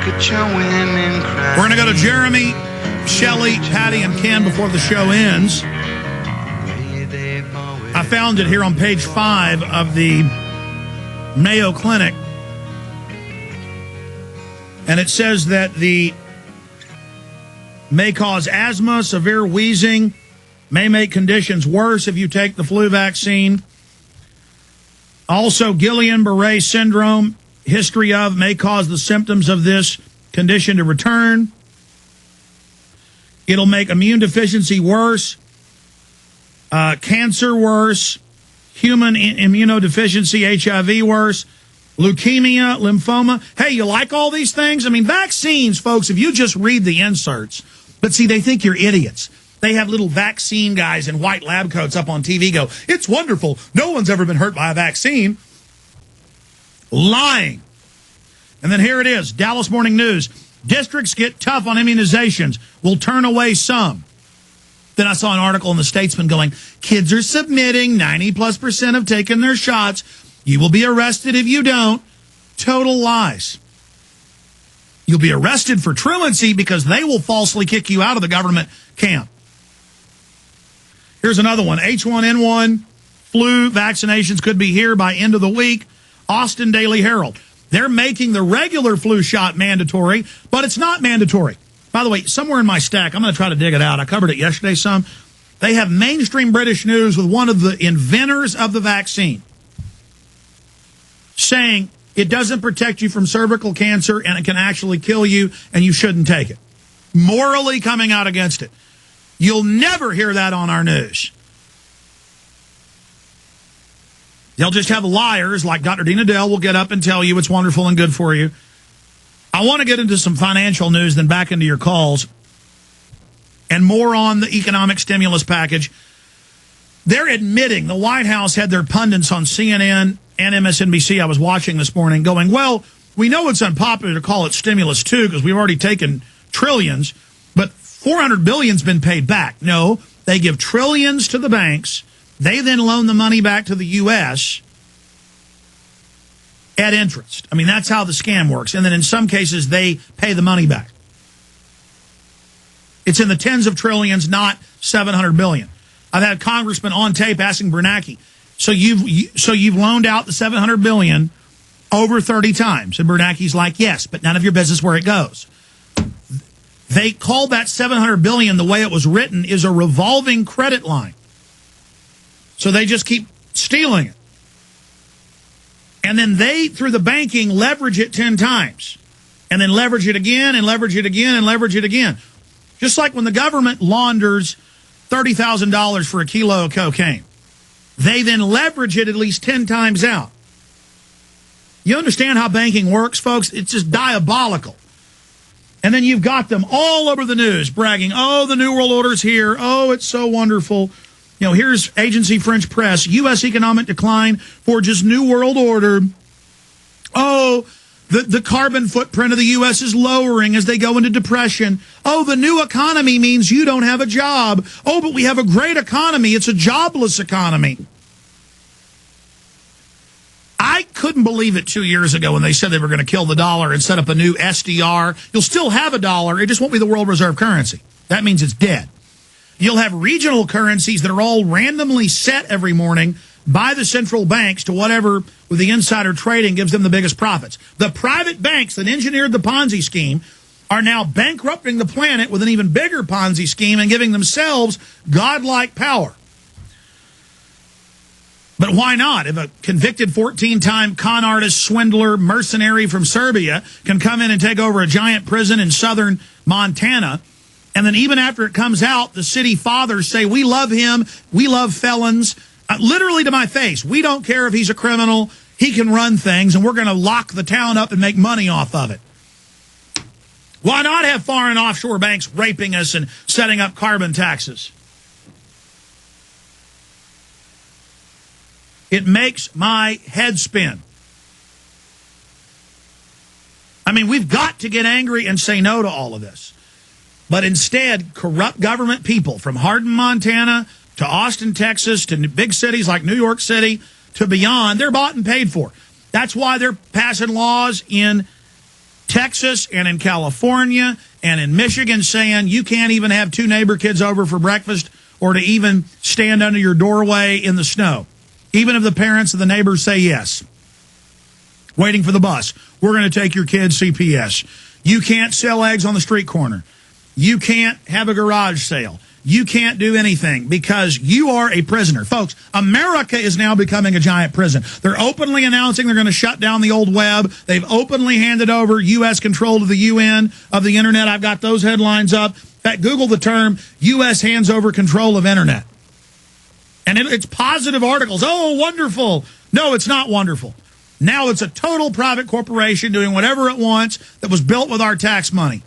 at your women cry. We're going to go to Jeremy, Shelley, Patty, and Ken before the show ends. I found it here on page 5 of the Mayo Clinic. And it says that the may cause asthma, severe wheezing, may make conditions worse if you take the flu vaccine. Also, Guillain-Barré syndrome, history of, may cause the symptoms of this condition to return. It'll make immune deficiency worse, cancer worse, human immunodeficiency, HIV worse, leukemia, lymphoma. Hey, you like all these things? I mean, vaccines, folks, if you just read the inserts, but see, they think you're idiots. They have little vaccine guys in white lab coats up on TV go, it's wonderful. No one's ever been hurt by a vaccine. Lying. And then here it is, Dallas Morning News. Districts get tough on immunizations. Will turn away some. Then I saw an article in the Statesman going, kids are submitting, 90+% have taken their shots. You will be arrested if you don't. Total lies. You'll be arrested for truancy because they will falsely kick you out of the government camp. Here's another one. H1N1 flu vaccinations could be here by end of the week. Austin Daily Herald. They're making the regular flu shot mandatory, but it's not mandatory. By the way, somewhere in my stack, I'm going to try to dig it out. I covered it yesterday some. They have mainstream British news with one of the inventors of the vaccine saying it doesn't protect you from cervical cancer and it can actually kill you and you shouldn't take it. Morally coming out against it. You'll never hear that on our news. They'll just have liars like Dr. Dina Dell will get up and tell you it's wonderful and good for you. I want to get into some financial news, then back into your calls. And more on the economic stimulus package. They're admitting, the White House had their pundits on CNN and MSNBC I was watching this morning going, well, we know it's unpopular to call it stimulus too because we've already taken trillions, but $400 billion's been paid back. No, they give trillions to the banks. They then loan the money back to the U.S. at interest. I mean, that's how the scam works. And then in some cases, they pay the money back. It's in the tens of trillions, not $700 billion. I've had congressmen on tape asking Bernanke, so you've loaned out the $700 billion over 30 times. And Bernanke's like, yes, but none of your business where it goes. They called that $700 billion, the way it was written, is a revolving credit line. So they just keep stealing it. And then they, through the banking, leverage it 10 times. And then leverage it again, and leverage it again, and leverage it again. Just like when the government launders $30,000 for a kilo of cocaine. They then leverage it at least 10 times out. You understand how banking works, folks? It's just diabolical. And then you've got them all over the news bragging, oh, the New World Order's here. Oh, it's so wonderful. You know, here's Agency French Press. U.S. economic decline forges New World Order. Oh, the carbon footprint of the U.S. is lowering as they go into depression. Oh, the new economy means you don't have a job. Oh, but we have a great economy. It's a jobless economy. I couldn't believe it 2 years ago when they said they were going to kill the dollar and set up a new SDR. You'll still have a dollar. It just won't be the world reserve currency. That means it's dead. You'll have regional currencies that are all randomly set every morning by the central banks to whatever, with the insider trading, gives them the biggest profits. The private banks that engineered the Ponzi scheme are now bankrupting the planet with an even bigger Ponzi scheme and giving themselves godlike power. But why not? If a convicted 14-time con artist, swindler, mercenary from Serbia can come in and take over a giant prison in southern Montana, and then even after it comes out, the city fathers say, we love him, we love felons, literally to my face. We don't care if he's a criminal, he can run things, and we're going to lock the town up and make money off of it. Why not have foreign offshore banks raping us and setting up carbon taxes? It makes my head spin. I mean, we've got to get angry and say no to all of this. But instead, corrupt government people from Hardin, Montana, to Austin, Texas, to big cities like New York City, to beyond, they're bought and paid for. That's why they're passing laws in Texas and in California and in Michigan saying you can't even have two neighbor kids over for breakfast or to even stand under your doorway in the snow, even if the parents of the neighbors say yes. Waiting for the bus. We're going to take your kids CPS. You can't sell eggs on the street corner. You can't have a garage sale. You can't do anything because you are a prisoner. Folks, America is now becoming a giant prison. They're openly announcing they're going to shut down the old web. They've openly handed over U.S. control to the UN of the internet. I've got those headlines up. In fact, Google the term, U.S. hands over control of internet. And it's positive articles. Oh, wonderful. No, it's not wonderful. Now it's a total private corporation doing whatever it wants that was built with our tax money.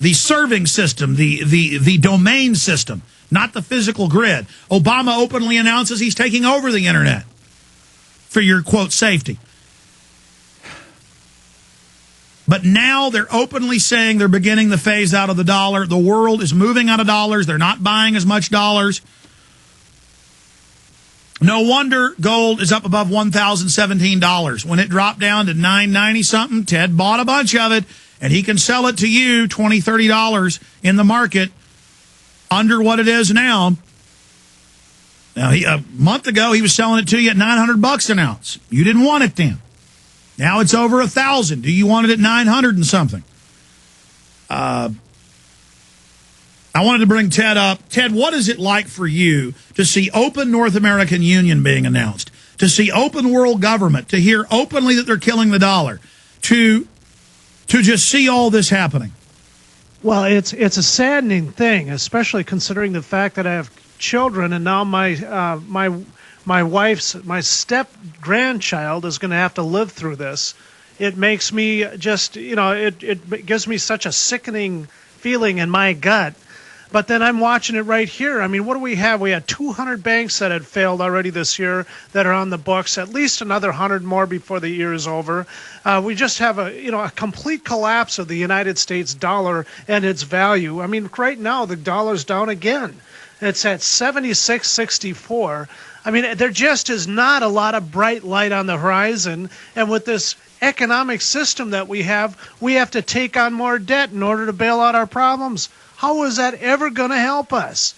The serving system, the domain system, not the physical grid. Obama openly announces he's taking over the internet for your, quote, safety. But now they're openly saying they're beginning the phase out of the dollar. The world is moving out of dollars. They're not buying as much dollars. No wonder gold is up above $1,017. When it dropped down to $990 something, Ted bought a bunch of it. And he can sell it to you $20, $30 in the market under what it is now. Now, a month ago, he was selling it to you at $900 an ounce. You didn't want it then. Now it's over $1,000. Do you want it at 900 and something? I wanted to bring Ted up. Ted, what is it like for you to see open North American Union being announced, to see open world government, to hear openly that they're killing the dollar, to just see all this happening? Well, it's a saddening thing, especially considering the fact that I have children, and now my step grandchild is going to have to live through this. It makes me just, it gives me such a sickening feeling in my gut. But then I'm watching it right here. I mean, what do we have? We had 200 banks that had failed already this year that are on the books, at least another 100 more before the year is over. We just have a complete collapse of the United States dollar and its value. I mean, right now the dollar's down again. It's at 76.64. I mean, there just is not a lot of bright light on the horizon. And with this economic system that we have to take on more debt in order to bail out our problems. How is that ever going to help us?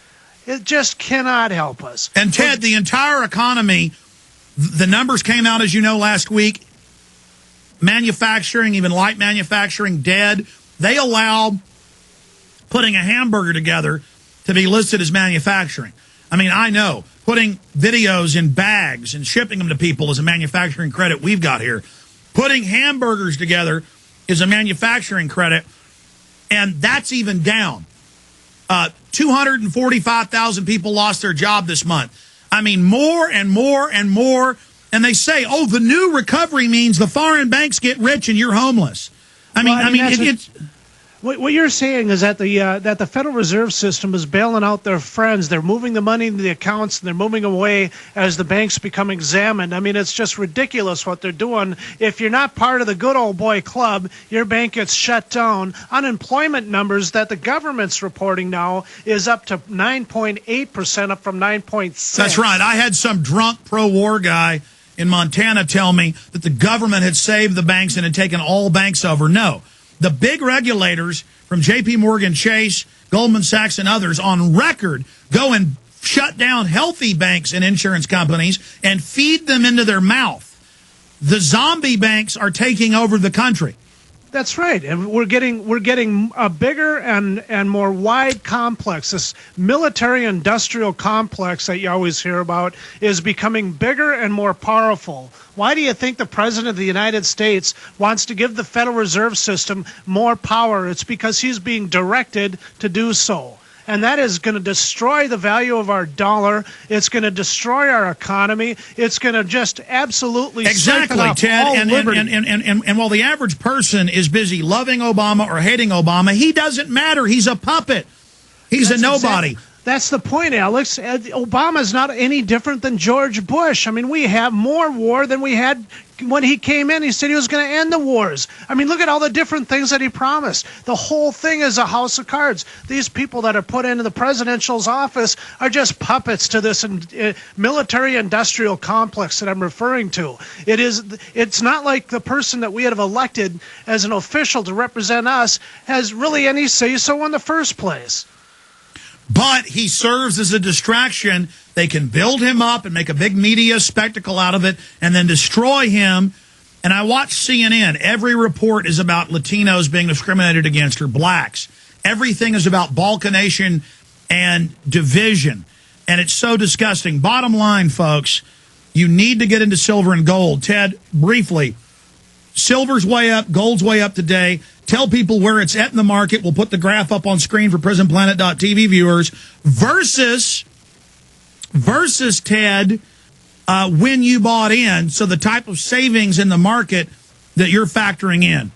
It just cannot help us. And Ted, the entire economy, the numbers came out, as you know, last week. Manufacturing, even light manufacturing, dead. They allow putting a hamburger together to be listed as manufacturing. I mean, I know. Putting videos in bags and shipping them to people is a manufacturing credit we've got here. Putting hamburgers together is a manufacturing credit, and that's even down. 245,000 people lost their job this month. I mean, more and more and more. And they say, oh, the new recovery means the foreign banks get rich and you're homeless. It's... What you're saying is that the Federal Reserve System is bailing out their friends. They're moving the money into the accounts, and they're moving away as the banks become examined. I mean, it's just ridiculous what they're doing. If you're not part of the good old boy club, your bank gets shut down. Unemployment numbers that the government's reporting now is up to 9.8%, up from 9.6%. That's right. I had some drunk pro-war guy in Montana tell me that the government had saved the banks and had taken all banks over. No. The big regulators from J.P. Morgan Chase, Goldman Sachs, and others on record go and shut down healthy banks and insurance companies and feed them into their mouth. The zombie banks are taking over the country. That's right, and we're getting a bigger and more wide complex. This military-industrial complex that you always hear about is becoming bigger and more powerful. Why do you think the President of the United States wants to give the Federal Reserve System more power? It's because he's being directed to do so. And that is going to destroy the value of our dollar. It's going to destroy our economy. It's going to just absolutely exactly, Ted. And while the average person is busy loving Obama or hating Obama, he doesn't matter. He's a puppet. He's a nobody. That's the point, Alex. Obama's not any different than George Bush. I mean, we have more war than we had when he came in. He said he was going to end the wars. I mean, look at all the different things that he promised. The whole thing is a house of cards. These people that are put into the presidential's office are just puppets to this military-industrial complex that I'm referring to. It's not like the person that we have elected as an official to represent us has really any say-so in the first place. But he serves as a distraction. They can build him up and make a big media spectacle out of it and then destroy him. And I watch CNN. Every report is about Latinos being discriminated against or blacks. Everything is about balkanation and division. And it's so disgusting. Bottom line, folks, you need to get into silver and gold. Ted, briefly, silver's way up, gold's way up today. Tell people where it's at in the market. We'll put the graph up on screen for PrisonPlanet.tv viewers. Versus Ted, when you bought in. So the type of savings in the market that you're factoring in.